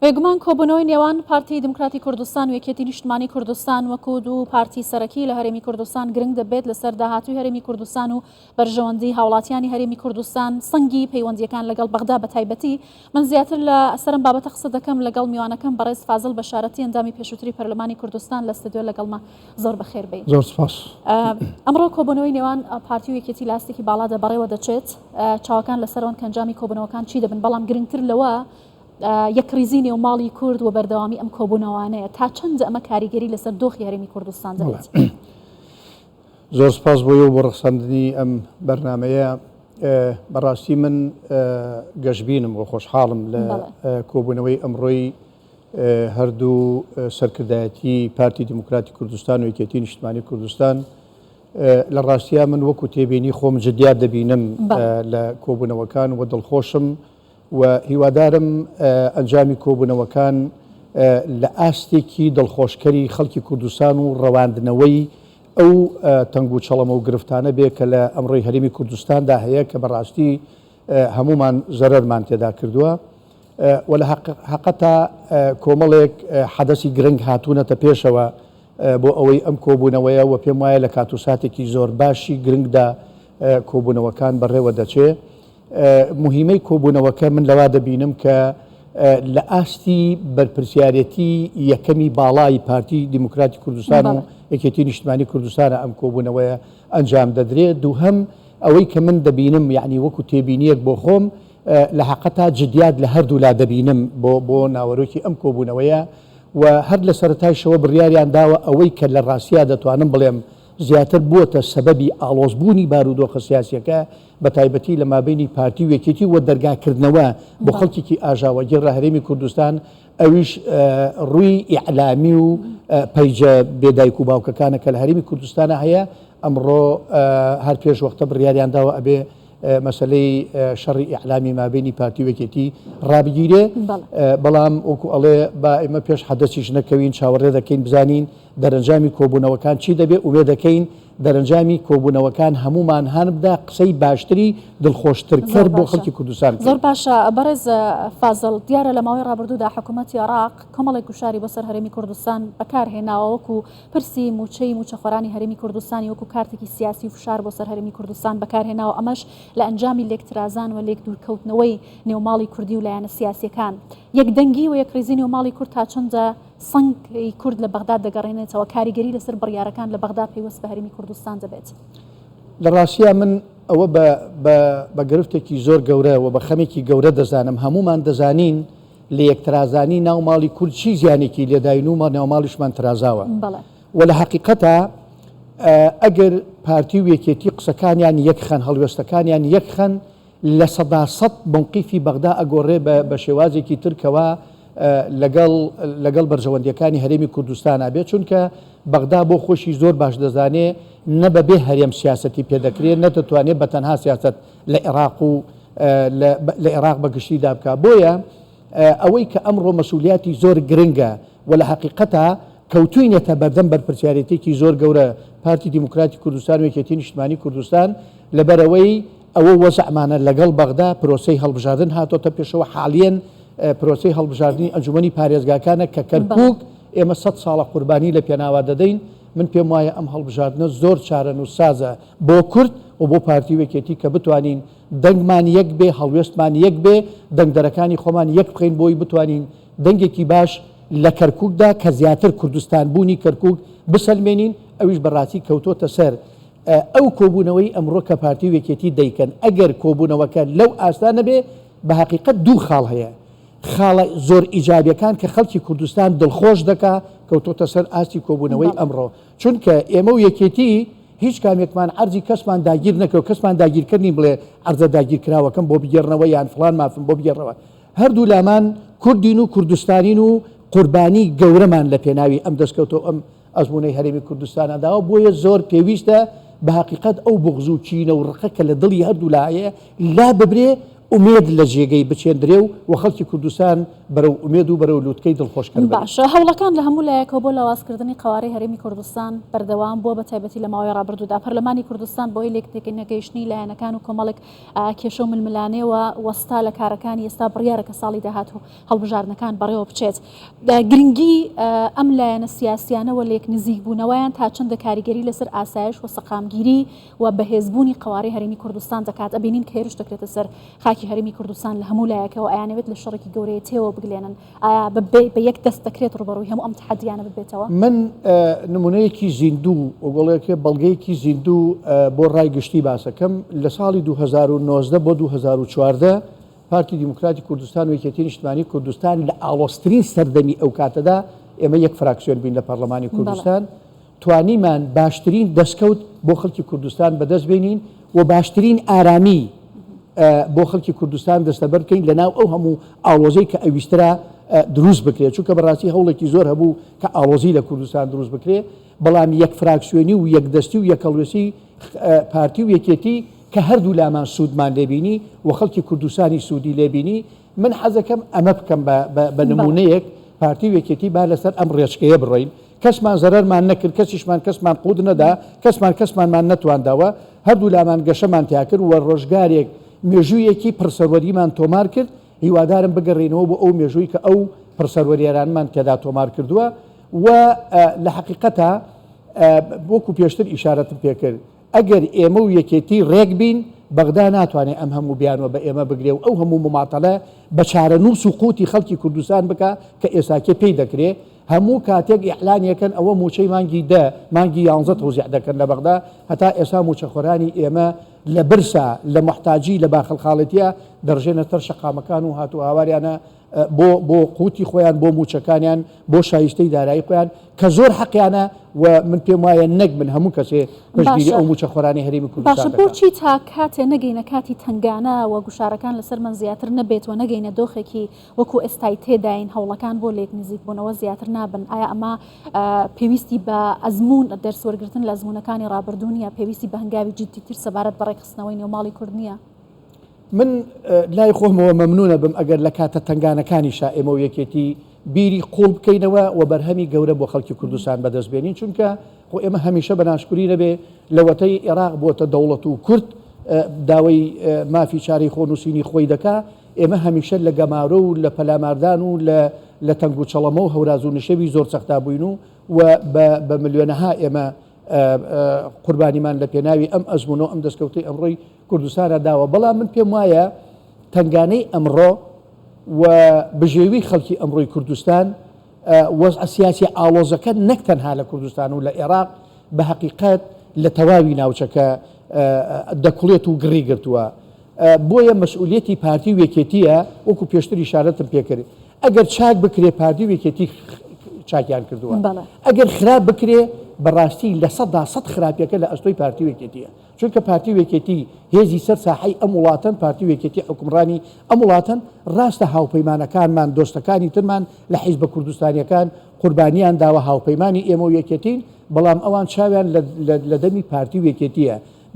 بێگومان کۆبوونەوەی نێوان پارتی دموکراتی کوردستان و یەکێتی نیشتمانی کوردستان وەکو دوو پارتی سەرەکی لە هەرێمی کوردستان گرنگ دەبێت لەسەر داهاتووی هەرێمی کوردستان و بەرژەوەندی هاوڵاتیانی هەرێمی کوردستان سەنگی پەیوەندیەکان لەگەڵ بەغدا بە تایبەتی. من زیاتر لە سەرم بابەتە قسە دەکەم لەگەڵ میوانەکەم بەڕێز فازڵ بەشارەتی ئەندامی پێشووتری پەرلەمانی کوردستان لە ستودیۆ لەگەڵما. زۆر بەخێر بێت. زۆر سپاس. ئەمڕۆ کۆبوونەوەی نێوان پارتی و یەکێتی لاستێکی باڵا دەبڕێوە دەچێت. چاوەکان لەسەرەوەن کەنجامی کۆبوونەوەکان چی دەبن، بەڵام گرنگتر لەوە یەکریزی نێوماڵی کورد و بەردەوامی ئەم کۆبوونەوانەیە تا چەند ئەمە کاریگەری لەسەر دۆخی هەرێمی کوردستان دەبێت. زۆر سپاس بۆ بۆ ڕخساندنی ئەم بەرنامەیە. بەڕاستی من گەشتبینم و خۆشحاڵم لە کۆبوونەوەی ئەمڕۆی هەردوو سەرکردایەتی پارتی دموکراتی کوردستان و یەکێتی نیشتمانی کوردستان. لە ڕاستیە من وەکو تێبینی خۆم جدیات دەبینم لە کۆبوونەوەکان و دڵخۆشم و هیوادارم ئەنجامی کۆبوونەوەکان لە ئاستێکی دڵخۆشکەری خەڵکی کوردستان و ڕەواندنەوەی ئەو تەنگ و چەڵەمە و گرفتانە بێ کە لە ئەمڕۆی هەرێمی کوردستاندا هەیە کە بەڕاستی هەمومان زەرەرمان تێدا کردووە و لە حەقەتا کۆمەڵێک حەدەسی گرنگ هاتوونەتە پێشەوە بۆ ئەوەی ئەم کۆبوونەوەیە و پێم وایە لە کات و ساتێکی زۆر باشی گرنگدا کۆبوونەوەکان بەڕێوە دەچێت. مهمەی کۆبوونەوەکە من لەوا دەبینم کە لە ئاستی بەرپرسیارەتی یەکەمی باڵای پارتی دیموکراتی کوردستان و یەکێتی نیشتمانی کوردستانە ئەم کۆبوونەوەیە ئەنجام دەدرێت. دووهەم ئەوەی کە من دەبینم یعنی وەکو تێبینیەک بۆ خۆم لە حەقەتا جدیات لە هەردوو لا دەبینم بۆ ناوەرۆکی ئەم کۆبوونەوەیە و هەر لە سەرەتایشەوە بڕیاریان داوە ئەوەی کە لە ڕاستیا دەتوانم بڵێم زیاتر بووەتە سەبەبی ئاڵۆزبوونی بارودۆخە سیاسیەکە بە تایبەتی لە مابینی پارتی و یەکێتی و دەرگاکردنەوە بۆ خەڵکێکی ئاژاوەگیر لە هەرێمی کوردستان ئەویش ڕووی ئیعلامی و پەیجە بێدایک و باوکەکانە کە لە هەرێمی کوردستانە هەیە ئەمڕۆ هەر پێش وەختە بڕیاریان داوە ئەبێ مەسلەی شەڕی ئیعلامی مابینی پارتی و یەکێتی ڕابگیرێ. بەڵام وەکو ئەڵێ با ئێمە پێش حەدەسیش نەکەوین چاوەڕێ دەکەین بزانین دەرەنجامی کۆبوونەوەکان چی دەبێت و وێ دەکەین دەرەنجامی کۆبوونەوەکان هەمومان هەان بدا قسەی باشتری دڵخۆشترکرد بۆ خەڵکی کوردستان. زۆر باشە. بەڕێز فازڵ، دیارە لە ماوەی ڕابردوودا حکوومەتی عێراق کۆمەڵێک گوشاری بۆسەر هەرێمی کوردستان بەکارهێناوە وەکو پرسی موچەی موچەخۆرانی هەرێمی کوردستانی وەکو کارتێکی سیاسی و فشار بۆ سەر هەرێمی کوردستان بەکارهێناوە. ئەمەش لە ئەنجامی لێکترازان و لێک دوورکەوتنەوەی نێوماڵی کوردی و لایەنە سیاسیەکان. یەکدەنگی و یەکریزی نێوماڵی کورد تا چەندە سەنگی کورد لە بەغدا دەگەڕێنێتەوە، کاریگەری لەسەر بڕیارەکان لە بەغدا پێوەست بە هەرێمی کوردستان دەبێت. لە ڕاستیە من ئەوە بە گرفتێکی زۆر گەورە و بە خەمێکی گەورە دەزانم. هەمومان دەزانین لە یەکترازانی ناوماڵی کورد چی زیانێکی لێداین و ناوماڵیشمان ترازاوە و لە حەقیقەتە ئەگەر پارتی و یەکێتی قسەکانیان یەکخەن هەڵوێستەکانیان یەکخەن لە 100% موقیفی بەغدا ئەگۆڕێ بە شێوازێکی ترکەوە لەگەڵ بەرژەوەندیەکانی هەرێمی کوردستانە بێت، چونکە بەغدا بۆ خۆشی زۆر باش دەزانێ نە بەبێ هەرێم سیاسەتی پێدەکرێت نەتەتوانێت بە تەنها سیاست لە عێراق و لە عێراق بەگشتیدا بکە. بۆیە ئەوەی کە ئەمڕۆ مەسئولیاتی زۆر گرنگە و لە حەقیقەتە کەوتوینێتە بەردەم بەرپرسیارەتێکی زۆر گەورە پارتی دیموکراتی کوردستان و یەکێتی نیشتمانی کوردستان لەبەرەوەی ئەوە وەزعمانە لەگەڵ بەغدا پرۆسەی هەڵبژاردن هاتۆتە پێشەوە حالیەن پرۆسەی هەڵبژاردننی ئەنجومەنی پارێزگاکانە کە کەرکووک ئێمە 100 ساڵە قوربانی لە پێناوا دەدەین. من پێم وایە ئەم هەڵبژاردنە زۆر چارەن و سازە بۆ کورد و بۆ پارتی و یەکێتی کە بتوانین دەنگمان یەک بێ، هەڵوێستمان یەک بێ، دەنگدەرەکانی خۆمان یەک بخەین بۆی بتوانین دەنگێکی باش لە کەرکووکدا کە زیاتر کوردستان بوونی کەرکووک بسەلمێنین. ئەویش بەڕاستی کەوتۆتە سەر ئەو کۆبوونەوەی ئەمڕۆ کە پارتی و یەکێتی دەیکەن. ئەگەر کۆبوونەوەکە لەو ئاستانە بێ بە حەقیقەت دوو خاڵ هەیە. خاڵە زۆر ئیجابیەکان کە خەڵکی کوردستان دڵخۆش دەکا کەوتۆتە سەر ئاستی کۆبوونەوەی ئەمڕۆ، چونکە ئێمە و یەکێتی هیچ کامێکمان عەرزی کەسمان داگیر نەکەوە، کەسمان داگیرکردنی بڵێ عەرزە داگیرکراوەکەم بۆ بگێڕنەوە یان فڵان مافم بۆ بگێڕەوە. هەردوو لامان کوردین و کوردستانین و قوربانی گەورەمان لە پێناوی ئەم دەستکەوتەوە ئەم ئەزمونەی هەرێمی کوردستانەداوە. بۆیە زۆر پێویستە بە حەقیقەت ئەو بغز و کینە و ڕقە کە لە دڵی هەردوو لایە لا ببرێ ئومێد لە جێگەی بچێندرێ و خەڵکی کوردستان بەرەو ئومێد و بەرەو لووتکەی دڵخۆشکرد. باشە هەوڵەکان لە هەموو لایەکەوە بۆ لەوازکردنی قوارەی هەرێمی کوردستان بەردەوام بۆ بە تایبەتی لە ماوەی ڕابردوودا پەرلەمانی کوردستان بۆی لێکتێکی نەگەیشتنی لایەنەکان و کۆمەڵێک کێشە و ململانەوە وەستا لە کارەکانی ئێستا بڕیارە کە ساڵی داهاتوو هەڵبژاردنەکان بەڕێوە بچێت. گرنگی ئەم لایەنە سیاسیانەوە لێک نزیک بوونەوەیان تا چەندە کاریگەری لەسەر ئاسایش و سەقامگیری و بەهێزبوونی قوارەی هەرێمی کوردستان دەکات. ئەبینین کە هێرش دەکرێتە سەر خاکی هەرێمی کوردستان لە هەموو لایەکەوە ئەیانەوێت لە شەڕێکی گەورەی تێوە بگلێنن. ئایا بە یەک دەست دەکرێت ڕوبەڕووی هەموو ئەم تحدیانە ببێتەوە؟ من نمونەیەکی زیندوو وگوڵەیەکە بەڵگەیەکی زیندوو بۆ ڕایگشتی باسەکەم لە ساڵی 2019 بۆ 2014 پارتی دیموکراتی کوردستان و یەکێتی نیشتمانی کوردستان لە ئاڵۆسترین سەردەمی ئەو کاتەدا ئێمە یەک فراکسیۆن بین لە پەرلەمانی کوردستان توانیمان باشترین دەستکەوت بۆ خەڵکی کوردستان بەدەست بێنین و باشترین ئارامی بۆ خەڵکی کوردستان دەستەبەر بکەین لەناو ئەو هەموو ئاڵۆزەی کە ئەویسترا دروست بکرێت چونکە بەڕاستی هەوڵێکی زۆر هەبوو کە ئاڵۆزی لە کوردستان دروست بکرێت بەڵام یەک فراکسیۆنی و یەکدەستی و یەکەڵوێسی پارتی و یەکێتی کە هەردوو لامان سوودمان لێبینی و خەڵکی کوردستانی سوودی لێبینی من حەزەکەم ئەمە بکەم بە نمونەیەک پارتی و یەکێتی با لەسەر ئەم ڕێچکەیە بڕۆین کەسمان زەرەرمان نەکرد کەسمان قود نەدا کەسمانمان نەتوانداوە هەردوو لامان گەشەمان تیا کرد و ڕۆژگارێک مێژوویەکی پرسەروەریمان تۆمار کرد هیوادارم بگەڕێنەوە بۆ ئەو مێژووی کە ئەو پرسەروەریارانمان تێدا تۆمار کردووە و لە حقیقەتە وەکو پێشتر ئیشارەتم پێکرد ئەگەر ئێمە و یەکێتی ڕێک بین بەغدا ناتوانێت ئەم هەموو بیانەوە بە ئێمە بگرێ و ئەو هەموو مماتەڵە بە چارەنووس و قوتی خەڵکی کوردستان بکە کە ئێساکێ پێی دەکرێت هەموو کاتێک ئیعلانیەکەن ئەوە موچەی مانگی مانگی 11 توزیع دەکەن لە بەغدا هەتا ئێسا موچەخۆرانی ئێمە لە برسا لە محتاجی لە باخەڵخاڵەتیە دەڕژێنە تەر شەقامەکان و هاتوو هاواریانە بۆ قوتی خۆیان بۆ موچەکانیان بۆ شایستەی دارایی خۆیان کە زۆر حەقیانە و من پێم وایە نەک من هەموو کەسێ پشتگیری ئەو موچەخۆرانی هەرێمی کوردستان باشە بۆچی تا کاتێ نەگەینە کاتی تنگانە و گوشارەکان لەسەر من زیاتر نەبێت و نەگەینە دۆخێکی وەکو ئێستای تێداین هەوڵەکان بۆ لێک نزیک بوونەوە زیاتر نابن ئایا ئەمە پێویستی بە ئەزمون دەرسوەرگرتن لە ئەزمونەکانی ڕابردوو نیە پێویستی بە هەنگاوی جددیتر سەبارەت بە ڕێکخستنەوەی نێوماڵی کورد نییە؟ من لای خۆمەوە مەمنونە بم ئەگەر لە کاتە تنگانەکانیشا ئێمە و یەکێتی بیری قوڵ بکەینەوە و بەرهەمی گەورە بۆ خەڵکی کوردستان بەدەست بێنین چونکە خۆ ئێمە هەمیشە بەناشکوری نەبێ لە وەتەی عێراق بۆتە دەوڵەت و کورد داوای مافی چارەی خۆنووسینی خۆی دەکا ئێمە هەمیشە لە گەمارە و لە پەلاماردان و لە تەنگ و چەڵەمە و هەوراز و نشەوی زۆر سەختا بووین و بە ملیۆنەها ئێمە قوربانیمان لە پێناوی ئەم ئەزمونەوە ئەم دەستکەوتەی ئەمڕۆی کوردستانە داوە بەڵام من پێم وایە تنگانەی ئەمڕۆ و بژێوی خەڵکی ئەمڕۆی کوردستان وەزع سیاسی ئاڵۆزەکە نەک تەنها لە کوردستان و لە عێراق بە حەقیقەت لە تەواوی ناوچەکە دەکوڵێت و گڕی گرتووە بۆیە مەسئولیەتی پارتی و یەکێتیە وەکو پێشتر ئیشارەتم پێکرد ئەگەر چاک بکرێ پارتی و یەکێتی چاکیان کردووە ئەگەر خراپ بکرێ بەڕاستی لە 100% خراپیەکە لە ئەستۆی پارتی و یەکێتیە چونکە پارتی و یەکێتی هێزی سەر ساحەی ئەم وڵاتن پارتی و یەکێتی حکومڕانی ئەم وڵاتن ڕاستە هاوپەیمانەکانمان دۆستەکانی ترمان لە حیزبە کوردستانیەکان قوربانیان داوە هاوپەیمانی ئێمە و یەکێتین بەڵام ئەوان چاویان لە دەمی پارتی و یەکێتیە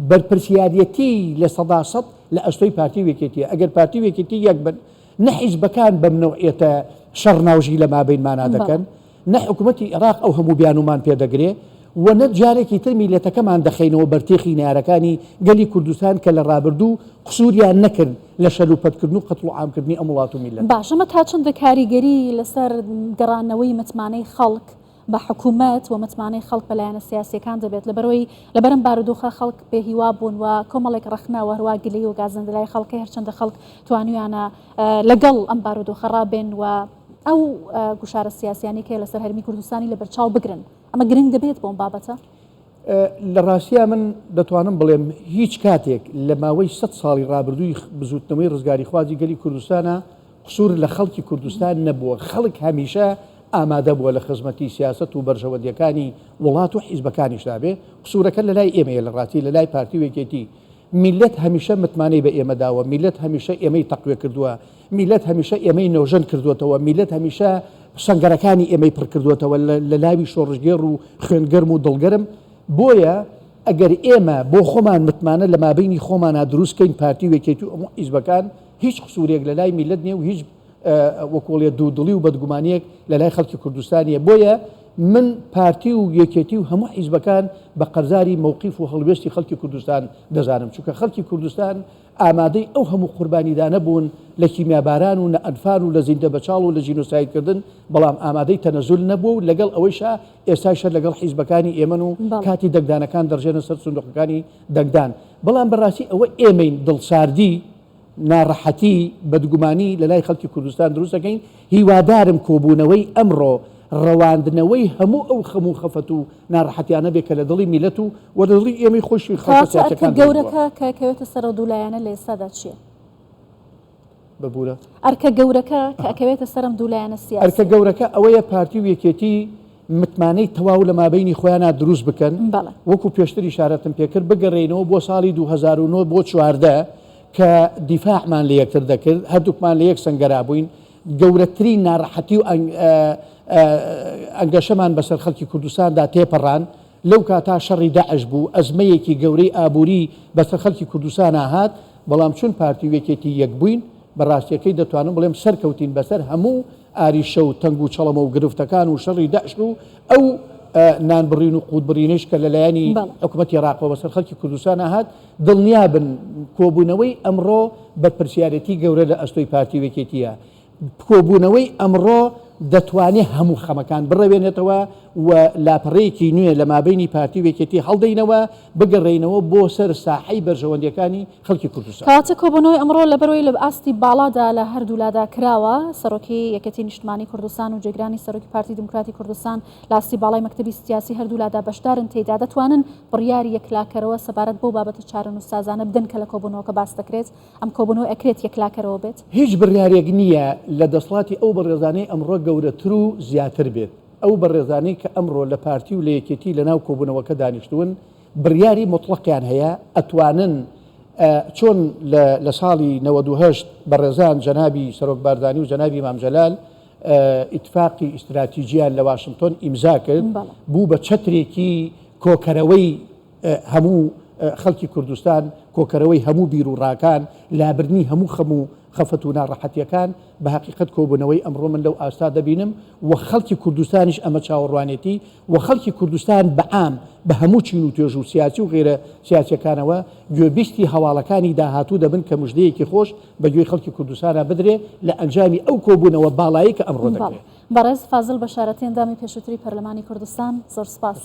بەرپرسیارەتی لە 100% لە ئەستۆی پارتی و یەکێتیە ئەگەر پارتی و یەکێتی یەک بن نە حیزبەکان بەم نەوعیەتە شەڕ ناوژی لە مابینمانە دەکەن نە حکوومەتی عێراق ئەو هەموو بیانومان پێدەگرێ و نە جارێکی تر میلەتەکەمان دەخەینەوە بەرتێخی نارەکانی گەلی کوردستان کە لە ڕابردوو قسووریان نەکرد لە شەلوپەتکردن و قەتڵ و عامکردنی ئەم وڵات و میلەت. باشەمە تا چەندە کاریگەری لەسەر گەڕانەوەی متمانەی خەڵک بە حکوومەت و متمانەی خەڵک بەلایەنە سیاسیەکان دەبێت لەبەرەوەی لەبەرم بارودۆخە خەڵک بێهیوا بوون و کۆمەڵێک ڕەخنەوە هەروە گلەی و گازەندەلای خەڵکی هەرچەندە خەڵک توانویانە لەگەڵ ئەم بارودۆخە ڕابێن و ئەو گوشارە سیاسیانی کە لەسەر هەرمی کوردستانی لە بەرچاو بگرن ئەمە گرنگ دەبێت بۆم بابەتە؟ لە ڕاستیە من دەتوانم بڵێم هیچ کاتێک لە ماوەی 100 ساڵی ڕابردووی بزوتنەوەی ڕزگاری خوازی گەلی کوردستانە قسوور لە خەڵکی کوردستان نەبووە خەڵک هەمیشە ئامادە بووە لە خزمەتی سیاست و بەرژەوەندیەکانی وڵات و حیزبەکانیشدا بێ قسوورەکە لە لای ئێمەیە لە ڕاستی لە لای پارتی و یەکێتی میلەت هەمیشە متمانەی بە ئێمە داوە میلەت هەمیشە ئێمەی تەقویە کردووە میلەت هەمیشە ئێمەی نەوژەن کردوێتەوە میلەت هەمیشە سەنگەرەکانی ئێمەی پڕ کردوێتەوە لە لاوی شۆڕژگێڕ و خوێنگەرم و دڵگەرم بۆیە ئەگەر ئێمە بۆ خۆمان متمانە لە مابینی خۆمانە دروستکەین پارتی و یەکێتی و هەموو حیزبەکان هیچ قسوورێک لە لای میلەت نییە و هیچ وەکۆڵێ دوودڵی و بەدگومانیەک لە لای خەڵکی کوردستانیە. بۆیە من پارتی و یەکێتی و هەموو حیزبەکان بە قەرزاری مووقیف و هەڵوێستی خەڵکی کوردستان دەزانم، چونکە خەڵکی کوردستان ئامادەی ئەو هەموو قوربانیدانە بوون لە کیمیاباران و لە ئەنفان و لە زیندە بەچاڵ و لە جینۆسایدکردن، بەڵام ئامادەی تەنەزول نەبوو و لەگەڵ ئەوەیشا ئێستاشە لەگەڵ حیزبەکانی ئێمن و کاتی دەنگدانەکان دەڕژێنە سەر سندوقەکانی دەنگدان. بەڵام بەڕاستی ئەوە ئێمەین دڵساردی ناڕەحەتی بەدگومانی لە لای خەڵکی کوردستان دروست دەکەین. هیوادارم کۆبوونەوەی ئەمڕۆ ڕەواندنەوەی هەموو ئەو خەموو خەفەت و ناڕەحەتیانە بێت کە لە دڵی میلەت و وەدڵی ئێمەی خۆشی خەڵکەکان گەورەکە کە کەوێتە سەر دوولایانە لە ئێستادا چییە؟ ببوورە ئەرکە گەورەکە کە ئەکەوێتە سەرم دوولایانە سیاسی. ئەرکە گەورەکە ئەوەیە پارتی و یەکێتی متمانەی تەواو لە مابینی خۆیانە دروست بکەن، وەکو پێشتری شارەتم پێکرد بگەڕێنەوە بۆ ساڵی 2009 بۆ 14 کە دیفاعمان لە یەکتر دەکرد، هەردووکمان لە یەک سنگەرا بووین. گەورەترین ناڕەحەتی و ئەنگەشەمان بەسەر خەڵکی کوردستاندا تێپەڕان. لەو کاتا شەڕی داعش بوو، ئەزمەیەکی گەورەی ئابووری بەسەر خەڵکی کوردستان هات، بەڵام چون پارتی و یەکێتی یەک بووین بەڕاستیەکەی دەتوانم بڵێم سەرکەوتین بەسەر هەموو ئاریشە و تەنگ و چەڵەمە و گرفتەکان و شەڕی داعش و ئەو نانبڕین و قوتبڕینش کە لەلایەنی حکوومەتی عێراقەوە بەسەر خەڵکی کوردستان هات. دڵنیابن کۆبوونەوەی ئەمڕۆ بەرپرسیارەتی گەورە لە ئەستۆی پارتی و یەکێتیە. کۆبوونەوەی ئەمڕۆ دەتوانێت هەموو خەمەکان بڕەوێنێتەوە و لاپەڕەیەکی نوێ لە مابینی پارتی و یەکێتی هەڵدەینەوە بگەڕێینەوە بۆ سەر ساحەی بەرژەوەندیەکانی خەڵکی کوردستان. کاتە کۆبوونەوەی ئەمڕۆ لەبەرەوەی لە ئاستی باڵادا لە هەردوولادا کراوە، سەرۆکی یەکێتی نیشتمانی کوردستان و جێگرانی سەرۆکی پارتی دموکراتی کوردستان لە ئاستی باڵای مەکتەبی سیاسی هەردوولادا بەشدارن تێیدا دەتوانن بڕیاری یەکلاکەرەوە سەبارەت بۆ بابەتە چارەنووس سازانە بدەن کە لە کۆبوونەوەکە باس دەکرێت. ئەم کۆبوونەوە ئەکرێت یەکلاکەرەوە بێت. هیچ بڕیارێک نییە لە دەسڵاتی ئەو بەڕێزانەی ئەمڕۆ گەورەتر و زیاتر بێت. ئەو بەڕێزانەی کە ئەمڕۆ لە پارتی و لە یەکێتی لە ناو کۆبوونەوەکە دانیشتون بڕیاری مطلقیان هەیە، ئەتوانن چۆن لە ساڵی 98 بەڕێزان جەنابی سەرۆک باردانی و جەنابی مام جەلال ئیتفاقی ئیستراتیجیان لە واشنگتن ئیمزا کرد، بوو بە چەترێکی کۆکەرەوەی هەموو خەڵکی کوردستان، کۆکەرەوەی هەموو بیرروڕاکان، لابرنی هەموو خەموو خەفەت و ناڕەحەتیەکان. بە حقیقت کۆبوونەوەی ئەمڕۆ من لەو ئاستا دەبینم و خەڵکی کوردستانیش ئەمە چاوەڕوانێتی و خەڵکی کوردستان بەعام بە هەموو چین و توێژ و سیاسی و غێرە سیاسیەکانەوە گوێبیستی هەواڵەکانی داهاتوو دەبن کە مژدەیەکی خۆش بە گوێی خەڵکی کوردستانە بدرێ لە ئەنجامی ئەو کۆبوونەوە باڵایی کە ئەمڕۆ دەکرێت. بەڕێز فازڵ بەشارەتی ئەندامی پێشووتری پەرلەمانی کوردستان، زۆر سپاس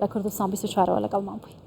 لە کوردستان 24ەوە لەگەڵمان بووی.